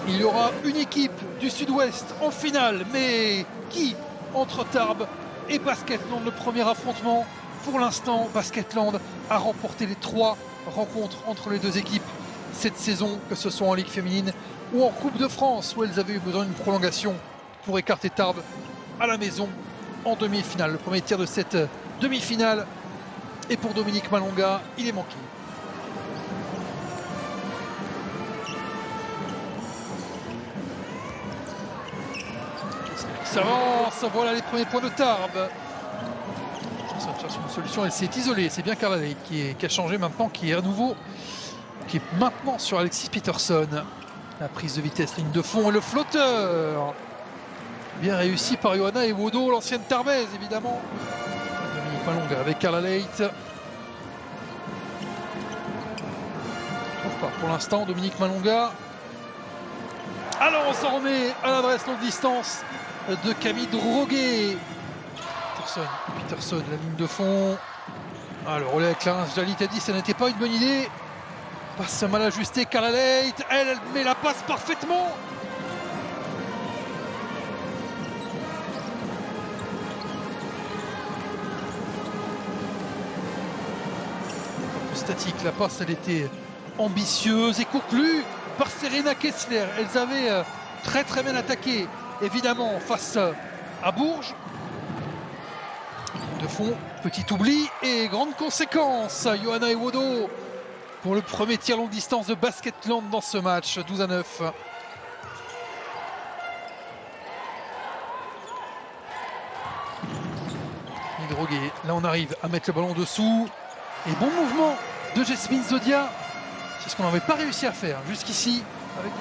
Il y aura une équipe du Sud-Ouest en finale, mais qui entre Tarbes et Basketland, le premier affrontement? Pour l'instant, Basketland a remporté les 3 rencontres entre les deux équipes cette saison, que ce soit en Ligue féminine ou en Coupe de France, où elles avaient eu besoin d'une prolongation pour écarter Tarbes à la maison en demi-finale. Le premier tir de cette demi-finale est pour Dominique Malonga, il est manqué. Ça avance, voilà les premiers points de Tarbes. Ça cherche une solution, elle s'est isolée, c'est bien Carla Lake qui a changé maintenant, qui est à nouveau, qui est maintenant sur Alexis Peterson. La prise de vitesse, ligne de fond et le flotteur. Bien réussi par Johanna Ewodo, l'ancienne Tarbaise évidemment. Dominique Malonga avec Carla Lake. Trouve pas pour l'instant Dominique Malonga. Alors on s'en remet à l'adresse longue distance de Camille Droguet. Peterson, la ligne de fond. Alors relais avec Clarence Jalit a dit que ça n'était pas une bonne idée. Passe mal ajustée, Carla Lake. Elle met la passe parfaitement. Un peu statique, la passe elle était ambitieuse et conclue par Serena Kessler. Elles avaient très bien attaqué évidemment face à Bourges. De fond, petit oubli et grande conséquence. Johanna Ewodo pour le premier tir longue distance de Basketland dans ce match, 12-9. Droguet, là on arrive à mettre le ballon dessous. Et bon mouvement de Jasmine Zodia. C'est ce qu'on n'avait pas réussi à faire jusqu'ici. Avec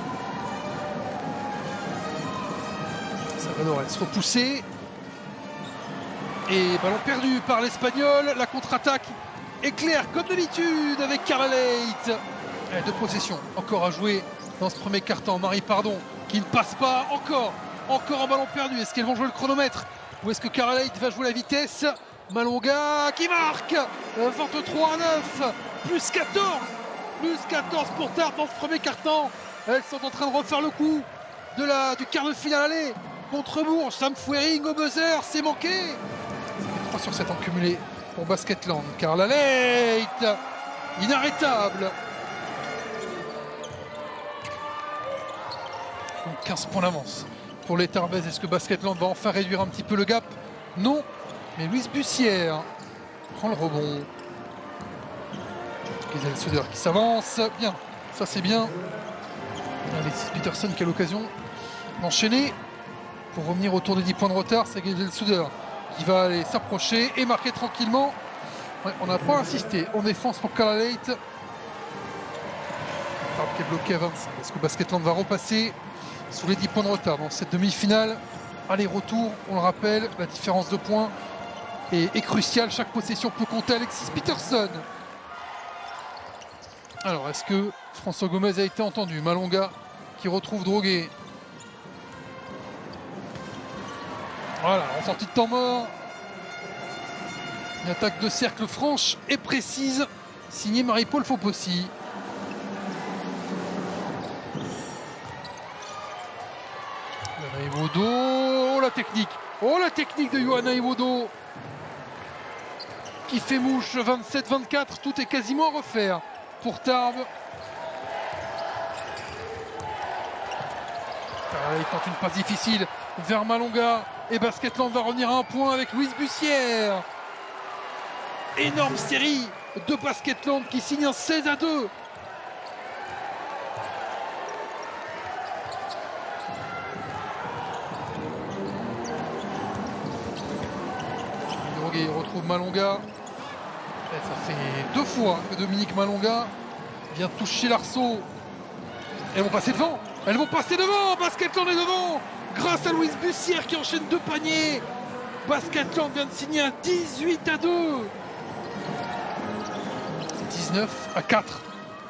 Salvador, elle se repoussait. Et ballon perdu par l'Espagnol. La contre-attaque est claire comme d'habitude avec Carla Lake. De possession encore à jouer dans ce premier quart-temps. Marie Pardon qui ne passe pas. Encore un ballon perdu. Est-ce qu'elles vont jouer le chronomètre ou est-ce que Carla Lake va jouer la vitesse? Malonga qui marque 23-9, plus 14 pour Tarbes dans ce premier quart-temps. Elles sont en train de refaire le coup du quart de finale aller contre Bourges. Sam Fouering au buzzer, c'est manqué. 3 sur 7 en cumulé pour Basketland. Carla Lake, inarrêtable. Donc 15 points d'avance pour les Tarbaises. Est-ce que Basketland va enfin réduire un petit peu le gap? Non, mais Louise Bussière prend le rebond. Gisèle Souder qui s'avance. Bien, ça c'est bien. Alexis Peterson qui a l'occasion d'enchaîner pour revenir autour des 10 points de retard. C'est Gisèle Souder qui va aller s'approcher et marquer tranquillement. Ouais, on n'a pas insisté en défense pour Carla Lake. Tarbes qui est bloqué à 25. Est-ce que Basketland va repasser sous les 10 points de retard dans cette demi-finale? Aller-retour, on le rappelle, la différence de points est cruciale. Chaque possession peut compter. Alexis Peterson. Alors, est-ce que François Gomez a été entendu? Malonga qui retrouve Droguet. Voilà, en sortie de temps mort. Une attaque de cercle franche et précise, signée Marie-Paul Fopossi. Ewodo, oh la technique de Johanna Ewodo qui fait mouche. 27-24, tout est quasiment à refaire pour Tarbes. Il tente une passe difficile vers Malonga et Basketland va revenir à un point avec Louise Bussière. Énorme série de Basketland qui signe un 16-2. Droguet retrouve Malonga. Et ça fait 2 fois que Dominique Malonga vient toucher l'arceau. Elles vont passer devant. Elles vont passer devant. Basketland est devant grâce à Louise Bussière qui enchaîne 2 paniers. Basketland vient de signer un 18-2. 19-4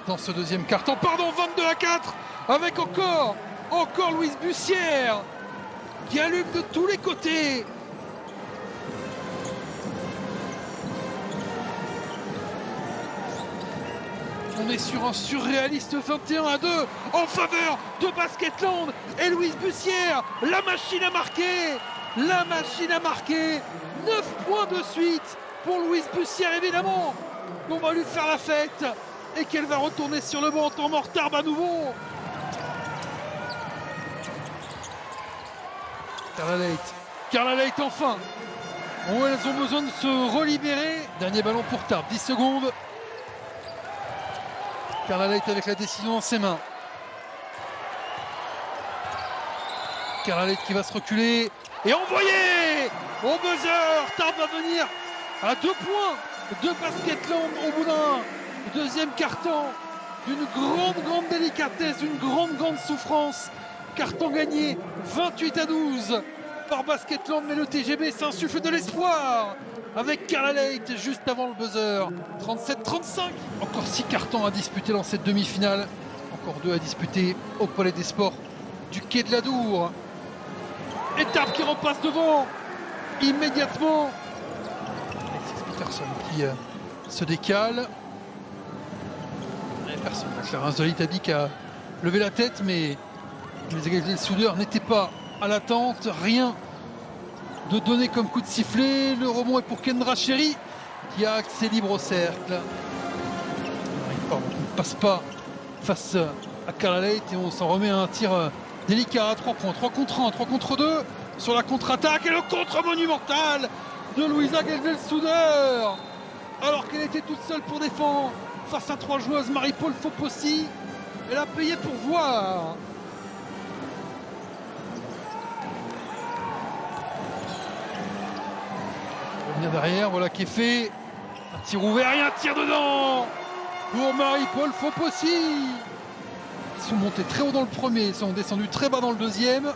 dans ce deuxième quart-temps. Pardon, 22-4 avec encore Louise Bussière qui allume de tous les côtés. On On est sur un surréaliste 21-2 en faveur de Basketland et Louise Bussière, la machine à marquer. La machine à marquer. 9 points de suite pour Louise Bussière, évidemment. On va lui faire la fête et qu'elle va retourner sur le banc en temps mort. Tarbes à nouveau. Carla Leight enfin. Oh, elles ont besoin de se relibérer. Dernier ballon pour Tarbes, 10 secondes. Carla Leight avec la décision dans ses mains. Carla Leight qui va se reculer et envoyer au buzzer. Tarbes va venir à 2 points de Basketland au bout d'un deuxième carton. D'une grande délicatesse, d'une grande souffrance. Carton gagné 28-12 par Basketland, mais le TGB s'insuffle de l'espoir avec Carla Leight juste avant le buzzer. 37-35. Encore 6 cartons à disputer dans cette demi-finale. Encore 2 à disputer au Palais des Sports du Quai de la Dour. Et Tarbes qui repasse devant immédiatement. Alexis Peterson qui se décale. Personne. La Clarence de l'Italie qui a levé la tête, mais les égalités de soudeur n'étaient pas à l'attente. Rien de donné comme coup de sifflet. Le rebond est pour Kendra Cherry qui a accès libre au cercle. Il ne passe pas face à Carla Leight et on s'en remet à un tir délicat à 3 points. 3 contre 1, 3 contre 2 sur la contre-attaque et le contre monumental de Louisa Gelvel-Souder alors qu'elle était toute seule pour défendre face à 3 joueuses. Marie-Paul Fopossi, elle a payé pour voir. Revenir derrière, voilà qui est fait. Un tir ouvert et un tir dedans pour Marie-Paul Fopossi. Ils sont montés très haut dans le premier, ils sont descendus très bas dans le deuxième. Et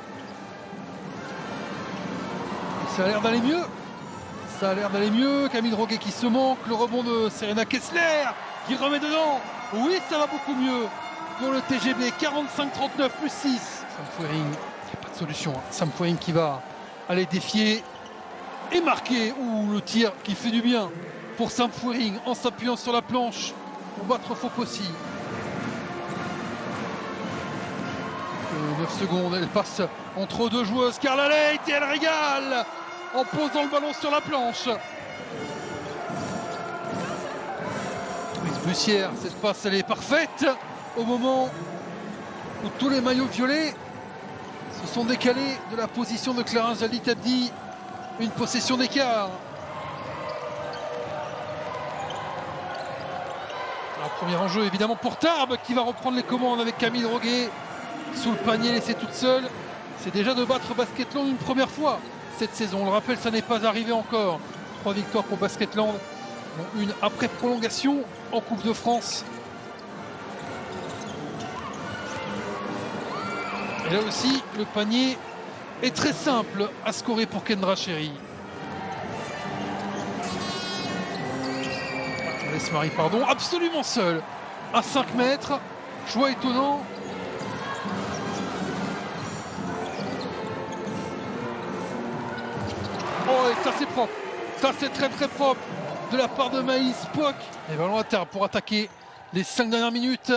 ça a l'air d'aller mieux. Ça a l'air d'aller mieux. Camille Droguet qui se manque. Le rebond de Serena Kessler qui remet dedans. Oui, ça va beaucoup mieux pour le TGB. 45-39 plus 6. Sam Fouering, il n'y a pas de solution. Sam Fouering qui va aller défier et marquer. Ouh, le tir qui fait du bien pour Sam Fouering en s'appuyant sur la planche pour battre Fopossi. 9 secondes, elle passe entre 2 joueuses. Carla Leight et elle régale en posant le ballon sur la planche. Louise Bussière, cette passe elle est parfaite au moment où tous les maillots violets se sont décalés de la position de Clarence Jalli-Tabdi. Une possession d'écart. Un premier enjeu évidemment pour Tarbes qui va reprendre les commandes avec Camille Droguet sous le panier laissé toute seule. C'est déjà de battre Basketland une première fois cette saison. On le rappelle, ça n'est pas arrivé encore. 3 victoires pour Basketland, dont une après prolongation en Coupe de France. Et là aussi, le panier est très simple à scorer pour Kendra Cherry. On laisse Marie Pardon absolument seule à 5 mètres. Choix étonnant. Oh, et ça c'est propre. Ça c'est très propre de la part de Maïs Poc. Et ballon à terre pour attaquer les 5 dernières minutes.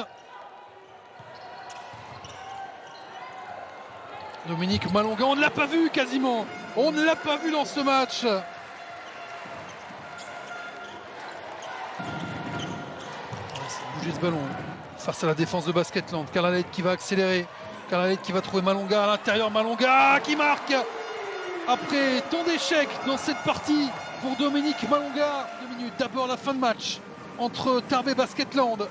Dominique Malonga, on ne l'a pas vu quasiment. On ne l'a pas vu dans ce match. Bouger ce ballon face à la défense de Basketland. Carla Leight qui va accélérer. Carla Leight qui va trouver Malonga à l'intérieur. Malonga qui marque. Après tant d'échecs dans cette partie pour Dominique Malonga. 2 minutes, d'abord la fin de match entre Tarbes et Basketland.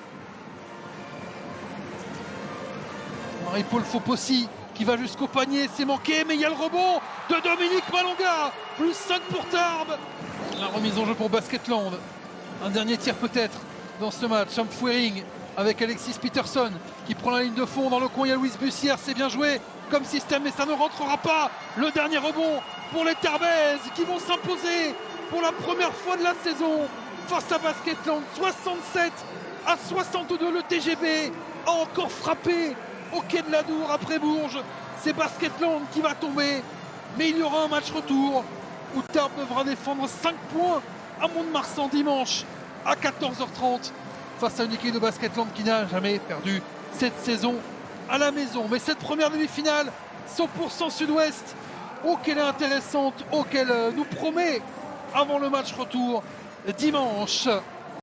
Marie-Paul Fopossi qui va jusqu'au panier, c'est manqué, mais il y a le rebond de Dominique Malonga. Plus 5 pour Tarbes. La remise en jeu pour Basketland. Un dernier tir peut-être dans ce match. Sam Fouering avec Alexis Peterson qui prend la ligne de fond. Dans le coin, il y a Louise Bussière, c'est bien joué comme système, mais ça ne rentrera pas. Le dernier rebond pour les Tarbaises qui vont s'imposer pour la première fois de la saison face à Basketland. 67-62, le TGB a encore frappé au Quai de la Dour après Bourges. C'est Basketland qui va tomber, mais il y aura un match retour où Tarbes devra défendre 5 points à Mont-de-Marsan dimanche à 14h30 face à une équipe de Basketland qui n'a jamais perdu cette saison à la maison. Mais cette première demi-finale, 100% Sud-Ouest, oh qu'elle est intéressante, oh qu'elle nous promet avant le match retour dimanche.